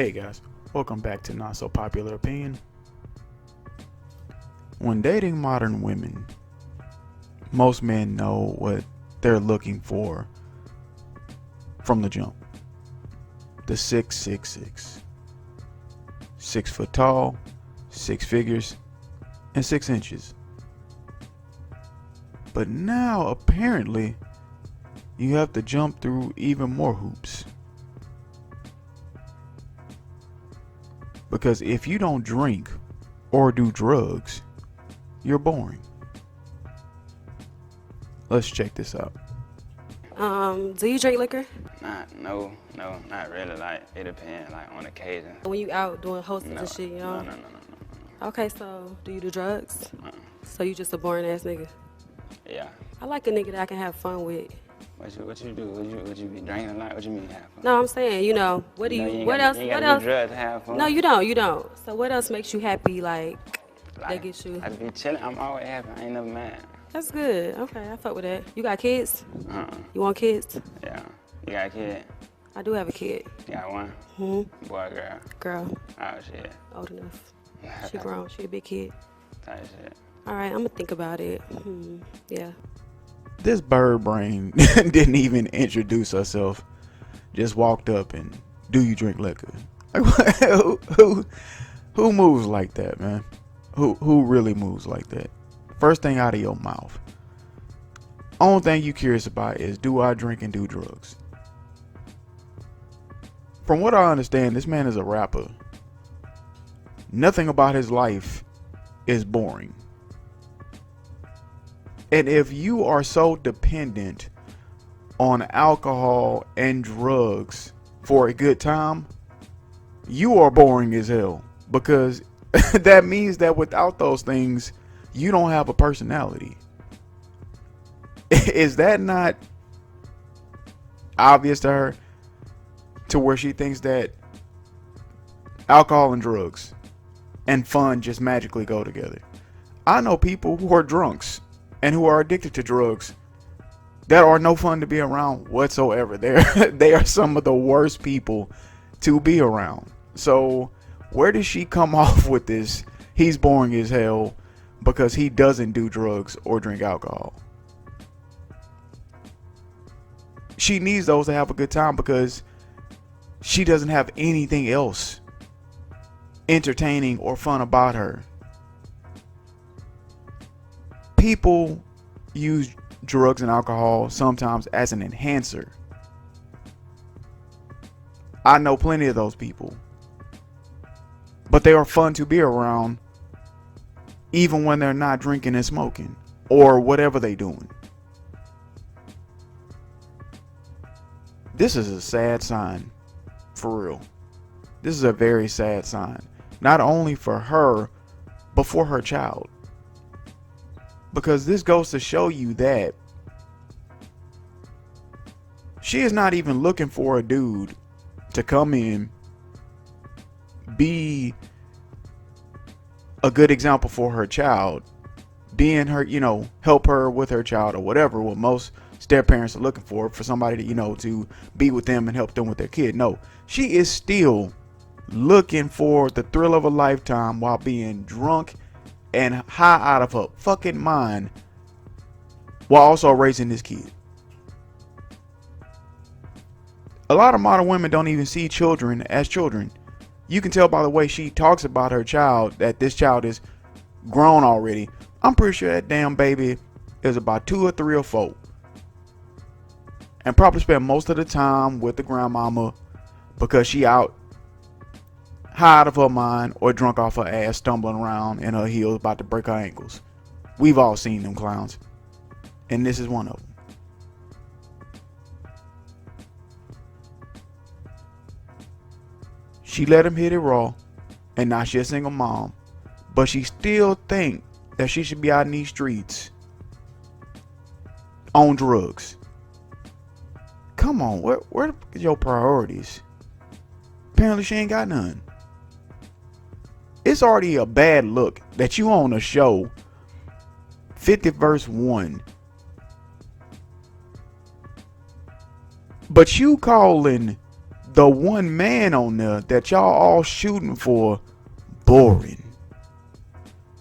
Hey guys, welcome back to Not So Popular Opinion. When dating modern women, most men know what they're looking for from the jump. The 666. 6 foot tall, 6 figures, and 6 inches. But now apparently you have to jump through even more hoops. Because if you don't drink or do drugs, you're boring. Let's check this out. Do you drink liquor? No, not really. Like, it depends, like, on occasion. When you out doing hostess and shit, you know? No. Okay, so do you do drugs? Uh-uh. So you just a boring ass nigga? Yeah. I like a nigga that I can have fun with. What you do? Would you be drinking a lot? What you mean have fun? No, I'm saying, what do you, what else? You ain't gotta do drugs to have fun. No, you don't. So what else makes you happy, like that gets you? I be chilling. I'm always happy. I ain't never mad. That's good. Okay, I fuck with that. You got kids? Uh-uh. You want kids? Yeah. You got a kid? I do have a kid. You got one? Mm-hmm. Boy or girl? Girl. Oh, shit. Old enough. She grown. She a big kid. Type shit. All right, I'm gonna think about it. Yeah. This bird brain didn't even introduce herself. Just walked up and, do you drink liquor? Like, who moves like that, man? Who really moves like that? First thing out of your mouth. Only thing you curious about is, do I drink and do drugs? From what I understand, this man is a rapper. Nothing about his life is boring. And if you are so dependent on alcohol and drugs for a good time, you are boring as hell. Because that means that without those things, you don't have a personality. Is that not obvious to her? To where she thinks that alcohol and drugs and fun just magically go together. I know people who are drunks and who are addicted to drugs that are no fun to be around whatsoever. They are some of the worst people to be around. So where does she come off with this? He's boring as hell because he doesn't do drugs or drink alcohol. She needs those to have a good time because she doesn't have anything else entertaining or fun about her. People use drugs and alcohol sometimes as an enhancer. I know plenty of those people. But they are fun to be around even when they're not drinking and smoking or whatever they're doing. This is a sad sign, for real. This is a very sad sign. Not only for her, but for her child. Because this goes to show you that she is not even looking for a dude to come in, be a good example for her child, being her, help her with her child or whatever, what most step parents are looking for somebody to, to be with them and help them with their kid. No, she is still looking for the thrill of a lifetime while being drunk and high out of her fucking mind while also raising this kid. A lot of modern women don't even see children as children. You can tell by the way she talks about her child that this child is grown already. I'm pretty sure that damn baby is about 2 or 3 or 4. And probably spend most of the time with the grandmama because she out high out of her mind or drunk off her ass, stumbling around in her heels about to break her ankles. We've all seen them clowns. And this is one of them. She let him hit it raw, and now she's a single mom, but she still think that she should be out in these streets on drugs. Come on, where are your priorities? Apparently she ain't got none. It's already a bad look that you on a show 50 verse 1, but you calling the one man on there that y'all all shooting for boring.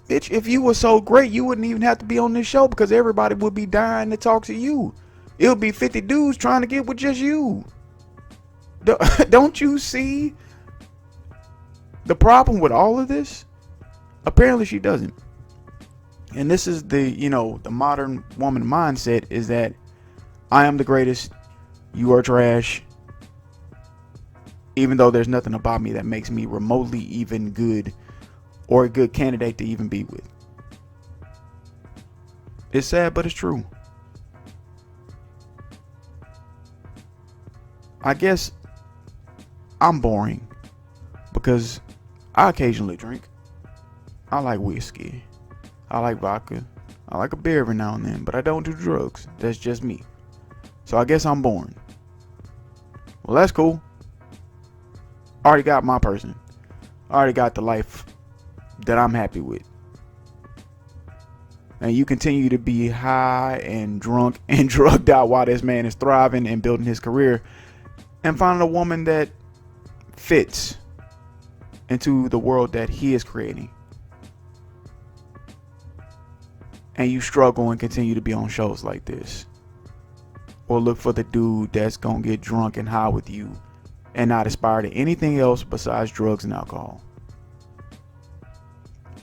Bitch, if you were so great, you wouldn't even have to be on this show because everybody would be dying to talk to you. It would be 50 dudes trying to get with just you. Don't you see the problem with all of this? Apparently she doesn't. And this is the, the modern woman mindset, is that I am the greatest, you are trash, even though there's nothing about me that makes me remotely even good or a good candidate to even be with. It's sad, but it's true. I guess I'm boring because I occasionally drink. I like whiskey. I like vodka. I like a beer every now and then, but I don't do drugs. That's just me. So I guess I'm boring. Well, that's cool. I already got my person. I already got the life that I'm happy with. And you continue to be high and drunk and drugged out while this man is thriving and building his career and finding a woman that fits into the world that he is creating. And you struggle and continue to be on shows like this. Or look for the dude that's gonna get drunk and high with you and not aspire to anything else besides drugs and alcohol.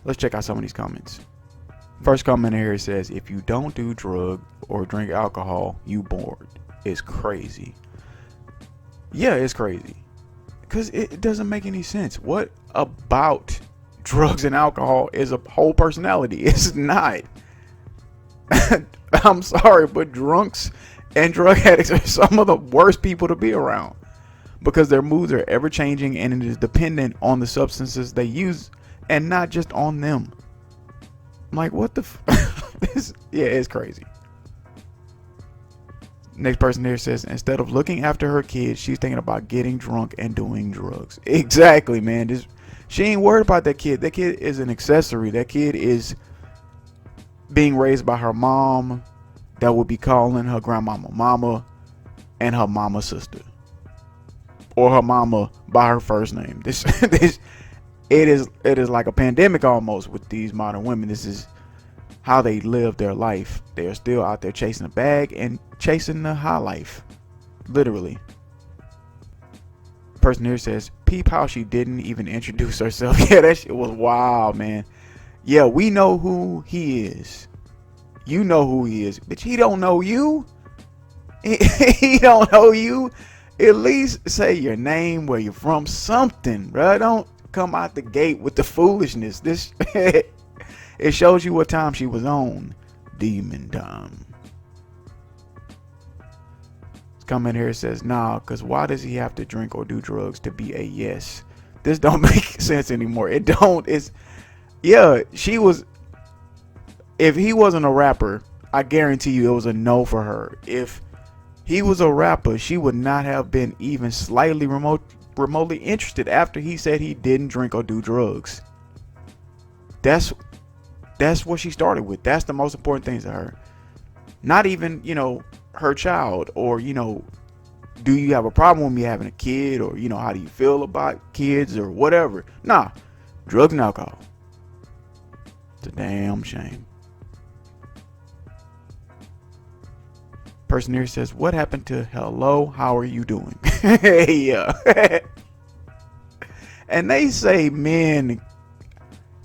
Let's check out some of these comments. First comment here says, if you don't do drug or drink alcohol, you bored. It's crazy. Yeah, it's crazy. Because it doesn't make any sense. What about drugs and alcohol is a whole personality? It's not. I'm sorry, but drunks and drug addicts are some of the worst people to be around because their moods are ever changing and it is dependent on the substances they use and not just on them. I'm like, what the yeah, it's crazy. Next person here says, instead of looking after her kids, she's thinking about getting drunk and doing drugs. Exactly, man. She ain't worried about that kid. That kid is an accessory. That kid is being raised by her mom that would be calling her grandmama mama and her mama sister, or her mama by her first name. It is like a pandemic almost with these modern women. This is how they live their life. They're still out there chasing a bag and chasing the high life, literally. Person here says, peep how she didn't even introduce herself. Yeah, that shit was wild, man. Yeah, we know who he is. You know who he is. Bitch, he don't know you. He don't know you. At least say your name, where you're from, something, bro. Don't come out the gate with the foolishness. This it shows you what time she was on. Demon time. This comment here says, nah, because why does he have to drink or do drugs to be a yes? This don't make sense anymore. It don't. It's, yeah, she was. If he wasn't a rapper, I guarantee you it was a no for her. If he was a rapper, she would not have been even slightly remotely interested after he said he didn't drink or do drugs. That's what she started with. That's the most important thing to her. Not even, her child, or, do you have a problem with me having a kid, or, how do you feel about kids or whatever? Nah, drugs and alcohol. It's a damn shame. Person here says, what happened to hello, how are you doing? Yeah. And they say men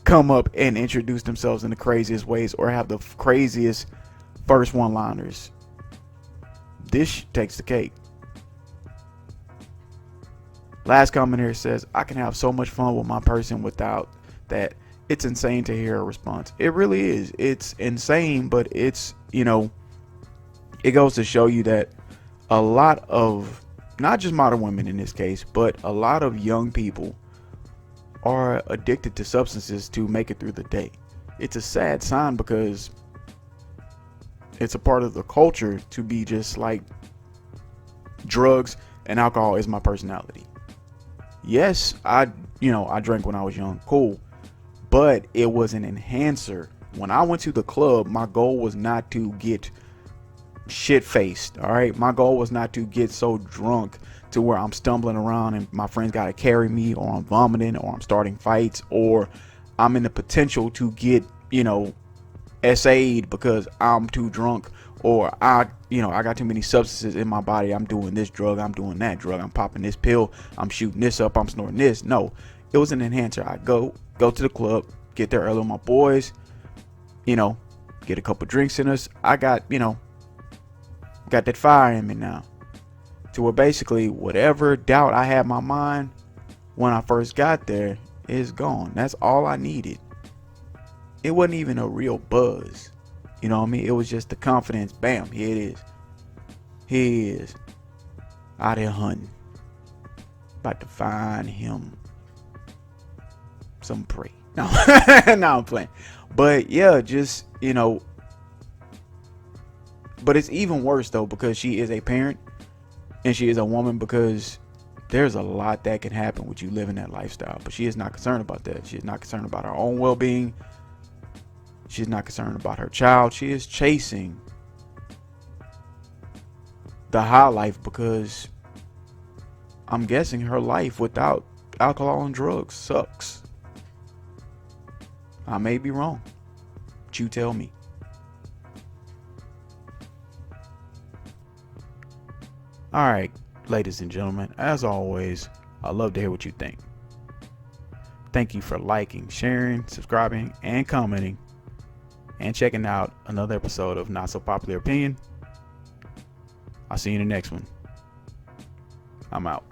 come up and introduce themselves in the craziest ways or have the craziest first one-liners. This takes the cake. Last comment here says, I can have so much fun with my person without that. It's insane to hear a response. It really is. It's insane, but it's, it goes to show you that a lot of, not just modern women in this case, but a lot of young people are addicted to substances to make it through the day. It's a sad sign because it's a part of the culture to be just like, drugs and alcohol is my personality. Yes, I drank when I was young, cool, but it was an enhancer. When I went to the club, my goal was not to get shit faced. All right, my goal was not to get so drunk to where I'm stumbling around and my friends got to carry me, or I'm vomiting, or I'm starting fights, or I'm in the potential to get, SA'd because I'm too drunk, or I got too many substances in my body. I'm doing this drug, I'm doing that drug, I'm popping this pill, I'm shooting this up, I'm snorting this. No, it was an enhancer. I go to the club, get there early with my boys, get a couple drinks in us. I got that fire in me now, to where basically whatever doubt I had in my mind when I first got there is gone. That's all I needed. It wasn't even a real buzz. You know what I mean? It was just the confidence. Bam, here it is. Here he is. Out here hunting. About to find him some prey. No, no, I'm playing. But yeah, just, but it's even worse though, because she is a parent and she is a woman, because there's a lot that can happen with you living that lifestyle. But she is not concerned about that. She is not concerned about her own well-being. She's not concerned about her child. She is chasing the high life, because I'm guessing her life without alcohol and drugs sucks. I may be wrong, but you tell me. Alright, ladies and gentlemen, as always, I'd love to hear what you think. Thank you for liking, sharing, subscribing, and commenting, and checking out another episode of Not So Popular Opinion. I'll see you in the next one. I'm out.